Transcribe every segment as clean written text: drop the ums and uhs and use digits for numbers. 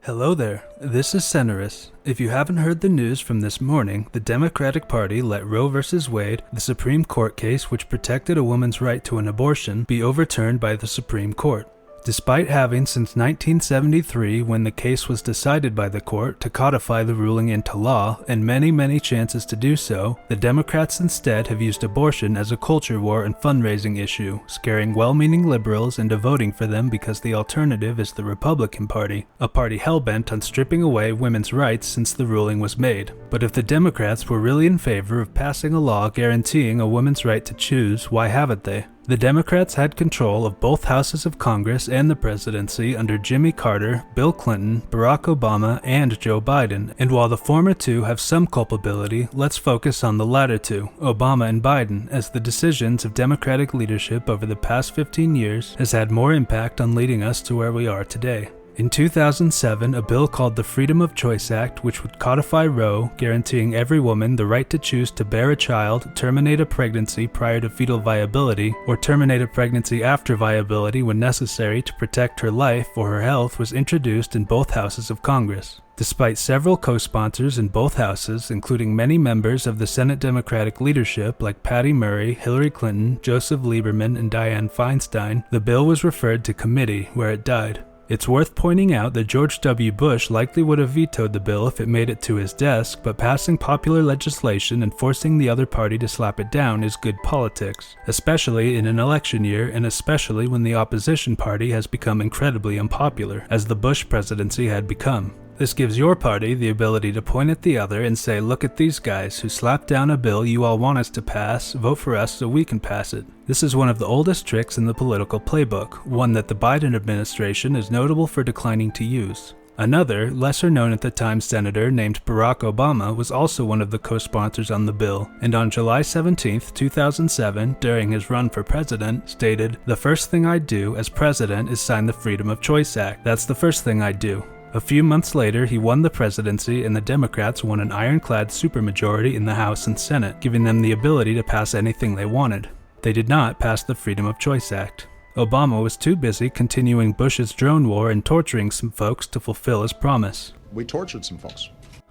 Hello there, this is Senaris. If you haven't heard the news from this morning, the Democratic Party let Roe v. Wade, the Supreme Court case which protected a woman's right to an abortion, be overturned by the Supreme Court. Despite having since 1973, when the case was decided by the court, to codify the ruling into law, and many chances to do so, the Democrats instead have used abortion as a culture war and fundraising issue, scaring well-meaning liberals into voting for them because the alternative is the Republican Party, a party hell-bent on stripping away women's rights since the ruling was made. But if the Democrats were really in favor of passing a law guaranteeing a woman's right to choose, why haven't they? The Democrats had control of both houses of Congress and the presidency under Jimmy Carter, Bill Clinton, Barack Obama, and Joe Biden, and while the former two have some culpability, let's focus on the latter two, Obama and Biden, as the decisions of Democratic leadership over the past 15 years has had more impact on leading us to where we are today. In 2007, a bill called the Freedom of Choice Act, which would codify Roe, guaranteeing every woman the right to choose to bear a child, terminate a pregnancy prior to fetal viability, or terminate a pregnancy after viability when necessary to protect her life or her health, was introduced in both houses of Congress. Despite several co-sponsors in both houses, including many members of the Senate Democratic leadership like Patty Murray, Hillary Clinton, Joseph Lieberman, and Dianne Feinstein, the bill was referred to committee, where it died. It's worth pointing out that George W. Bush likely would have vetoed the bill if it made it to his desk, but passing popular legislation and forcing the other party to slap it down is good politics, especially in an election year and especially when the opposition party has become incredibly unpopular, as the Bush presidency had become. This gives your party the ability to point at the other and say, look at these guys who slapped down a bill you all want us to pass, vote for us so we can pass it. This is one of the oldest tricks in the political playbook, one that the Biden administration is notable for declining to use. Another, lesser known at the time senator named Barack Obama was also one of the co-sponsors on the bill, and on July 17, 2007, during his run for president, stated, "The first thing I'd do as president is sign the Freedom of Choice Act. That's the first thing I'd do." A few months later, he won the presidency and the Democrats won an ironclad supermajority in the House and Senate, giving them the ability to pass anything they wanted. They did not pass the Freedom of Choice Act. Obama was too busy continuing Bush's drone war and torturing some folks to fulfill his promise. We tortured some folks.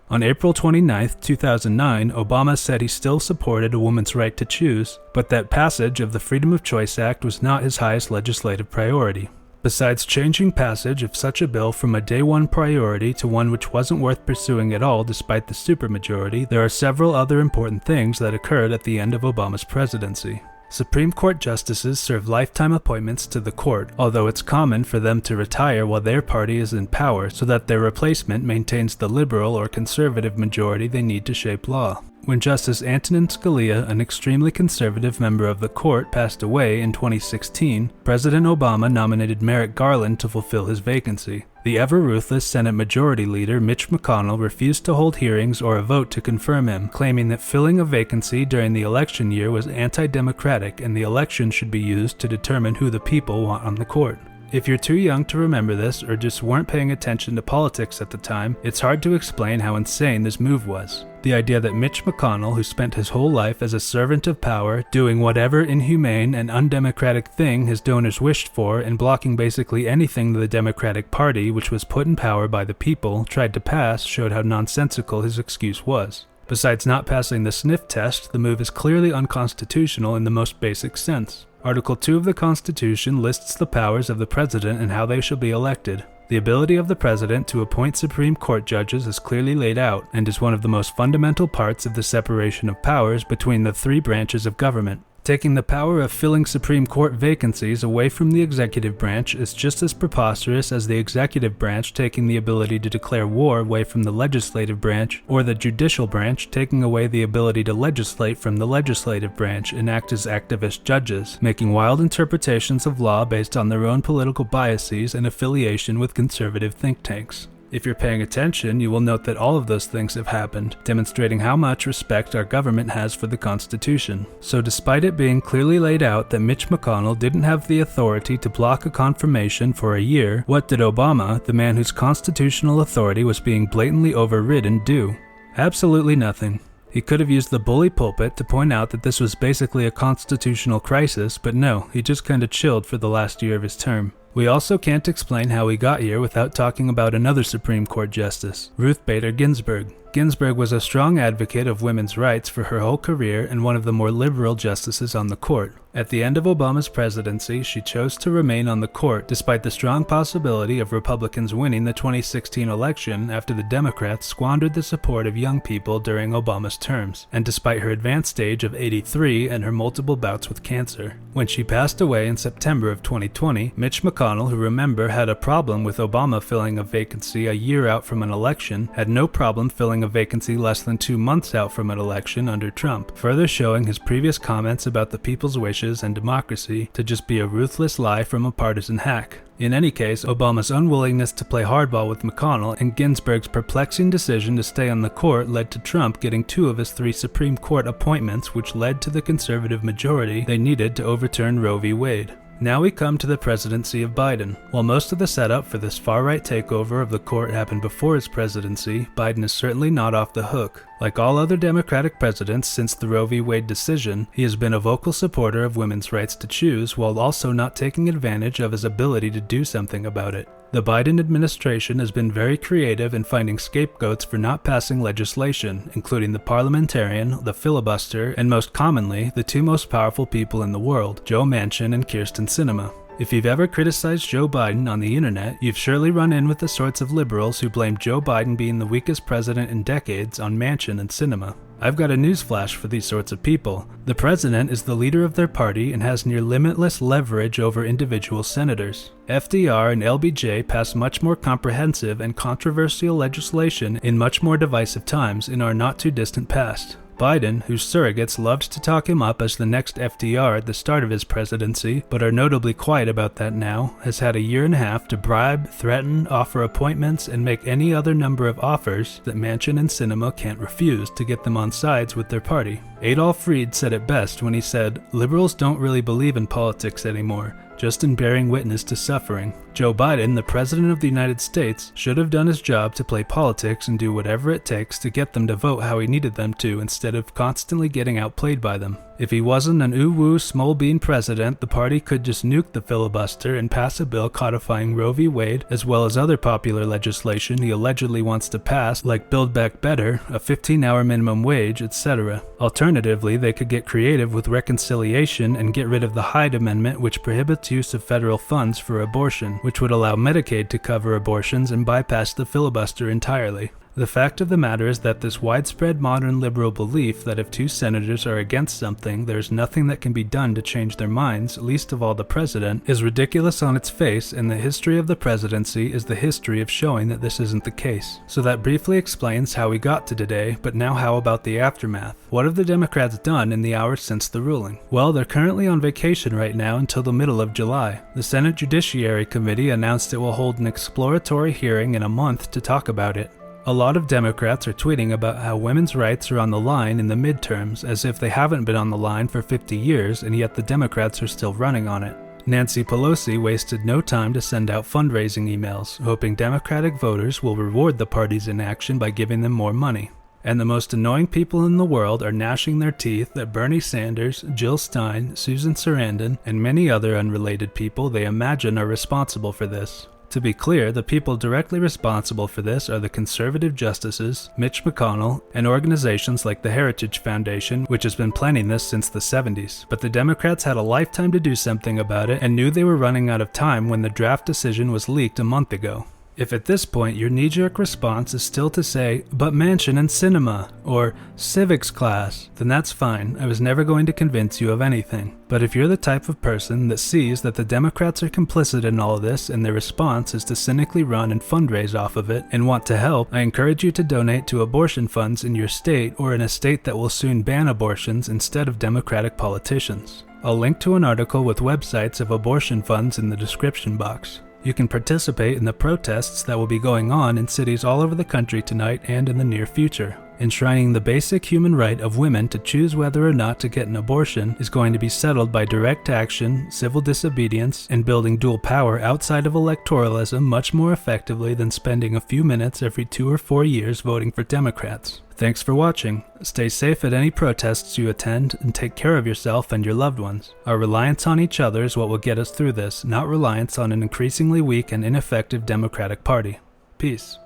On April 29, 2009, Obama said he still supported a woman's right to choose, but that passage of the Freedom of Choice Act was not his highest legislative priority. Besides changing passage of such a bill from a day one priority to one which wasn't worth pursuing at all despite the supermajority, there are several other important things that occurred at the end of Obama's presidency. Supreme Court justices serve lifetime appointments to the court, although it's common for them to retire while their party is in power so that their replacement maintains the liberal or conservative majority they need to shape law. When Justice Antonin Scalia, an extremely conservative member of the court, passed away in 2016, President Obama nominated Merrick Garland to fulfill his vacancy. The ever-ruthless Senate Majority Leader Mitch McConnell refused to hold hearings or a vote to confirm him, claiming that filling a vacancy during the election year was anti-democratic and the election should be used to determine who the people want on the court. If you're too young to remember this or just weren't paying attention to politics at the time, it's hard to explain how insane this move was. The idea that Mitch McConnell, who spent his whole life as a servant of power, doing whatever inhumane and undemocratic thing his donors wished for and blocking basically anything the Democratic Party, which was put in power by the people, tried to pass, showed how nonsensical his excuse was. Besides not passing the sniff test, the move is clearly unconstitutional in the most basic sense. Article 2 of the Constitution lists the powers of the President and how they shall be elected. The ability of the President to appoint Supreme Court judges is clearly laid out and is one of the most fundamental parts of the separation of powers between the three branches of government. Taking the power of filling Supreme Court vacancies away from the executive branch is just as preposterous as the executive branch taking the ability to declare war away from the legislative branch, or the judicial branch taking away the ability to legislate from the legislative branch and act as activist judges, making wild interpretations of law based on their own political biases and affiliation with conservative think tanks. If you're paying attention, you will note that all of those things have happened, demonstrating how much respect our government has for the Constitution. So despite it being clearly laid out that Mitch McConnell didn't have the authority to block a confirmation for a year, what did Obama, the man whose constitutional authority was being blatantly overridden, do? Absolutely nothing. He could have used the bully pulpit to point out that this was basically a constitutional crisis, but no, he just kinda chilled for the last year of his term. We also can't explain how we got here without talking about another Supreme Court Justice, Ruth Bader Ginsburg. Ginsburg was a strong advocate of women's rights for her whole career and one of the more liberal justices on the court. At the end of Obama's presidency, she chose to remain on the court despite the strong possibility of Republicans winning the 2016 election after the Democrats squandered the support of young people during Obama's terms, and despite her advanced age of 83 and her multiple bouts with cancer. When she passed away in September of 2020, Mitch McConnell, who remember had a problem with Obama filling a vacancy a year out from an election, had no problem filling a vacancy less than 2 months out from an election under Trump, further showing his previous comments about the people's wishes and democracy to just be a ruthless lie from a partisan hack. In any case, Obama's unwillingness to play hardball with McConnell and Ginsburg's perplexing decision to stay on the court led to Trump getting 2 of his 3 Supreme Court appointments, which led to the conservative majority they needed to overturn Roe v. Wade. Now we come to the presidency of Biden. While most of the setup for this far-right takeover of the court happened before his presidency, Biden is certainly not off the hook. Like all other Democratic presidents since the Roe v. Wade decision, he has been a vocal supporter of women's rights to choose while also not taking advantage of his ability to do something about it. The Biden administration has been very creative in finding scapegoats for not passing legislation, including the parliamentarian, the filibuster, and most commonly, the 2 most powerful people in the world, Joe Manchin and Kyrsten Sinema. If you've ever criticized Joe Biden on the internet, you've surely run in with the sorts of liberals who blame Joe Biden being the weakest president in decades on Manchin and Sinema. I've got a newsflash for these sorts of people. The president is the leader of their party and has near limitless leverage over individual senators. FDR and LBJ passed much more comprehensive and controversial legislation in much more divisive times in our not too distant past. Biden, whose surrogates loved to talk him up as the next FDR at the start of his presidency, but are notably quiet about that now, has had a year and a half to bribe, threaten, offer appointments, and make any other number of offers that Manchin and Sinema can't refuse to get them on sides with their party. Adolf Reed said it best when he said, "Liberals don't really believe in politics anymore, just in bearing witness to suffering." Joe Biden, the President of the United States, should have done his job to play politics and do whatever it takes to get them to vote how he needed them to instead of constantly getting outplayed by them. If he wasn't an ooh-woo small bean president, the party could just nuke the filibuster and pass a bill codifying Roe v. Wade, as well as other popular legislation he allegedly wants to pass, like Build Back Better, a 15-hour minimum wage, etc. Alternatively, they could get creative with reconciliation and get rid of the Hyde Amendment, which prohibits use of federal funds for abortion, which would allow Medicaid to cover abortions and bypass the filibuster entirely. The fact of the matter is that this widespread modern liberal belief that if 2 senators are against something, there is nothing that can be done to change their minds, least of all the president, is ridiculous on its face, and the history of the presidency is the history of showing that this isn't the case. So that briefly explains how we got to today, but now how about the aftermath? What have the Democrats done in the hours since the ruling? Well, they're currently on vacation right now until the middle of July. The Senate Judiciary Committee announced it will hold an exploratory hearing in a month to talk about it. A lot of Democrats are tweeting about how women's rights are on the line in the midterms, as if they haven't been on the line for 50 years and yet the Democrats are still running on it. Nancy Pelosi wasted no time to send out fundraising emails, hoping Democratic voters will reward the party's inaction by giving them more money. And the most annoying people in the world are gnashing their teeth at Bernie Sanders, Jill Stein, Susan Sarandon, and many other unrelated people they imagine are responsible for this. To be clear, the people directly responsible for this are the conservative justices, Mitch McConnell, and organizations like the Heritage Foundation, which has been planning this since the 70s. But the Democrats had a lifetime to do something about it and knew they were running out of time when the draft decision was leaked a month ago. If at this point your knee-jerk response is still to say, "But Manchin and Sinema," or "civics class," then that's fine. I was never going to convince you of anything. But if you're the type of person that sees that the Democrats are complicit in all of this and their response is to cynically run and fundraise off of it and want to help, I encourage you to donate to abortion funds in your state or in a state that will soon ban abortions instead of Democratic politicians. I'll link to an article with websites of abortion funds in the description box. You can participate in the protests that will be going on in cities all over the country tonight and in the near future. Enshrining the basic human right of women to choose whether or not to get an abortion is going to be settled by direct action, civil disobedience, and building dual power outside of electoralism much more effectively than spending a few minutes every 2 or 4 years voting for Democrats. Thanks for watching. Stay safe at any protests you attend and take care of yourself and your loved ones. Our reliance on each other is what will get us through this, not reliance on an increasingly weak and ineffective Democratic Party. Peace.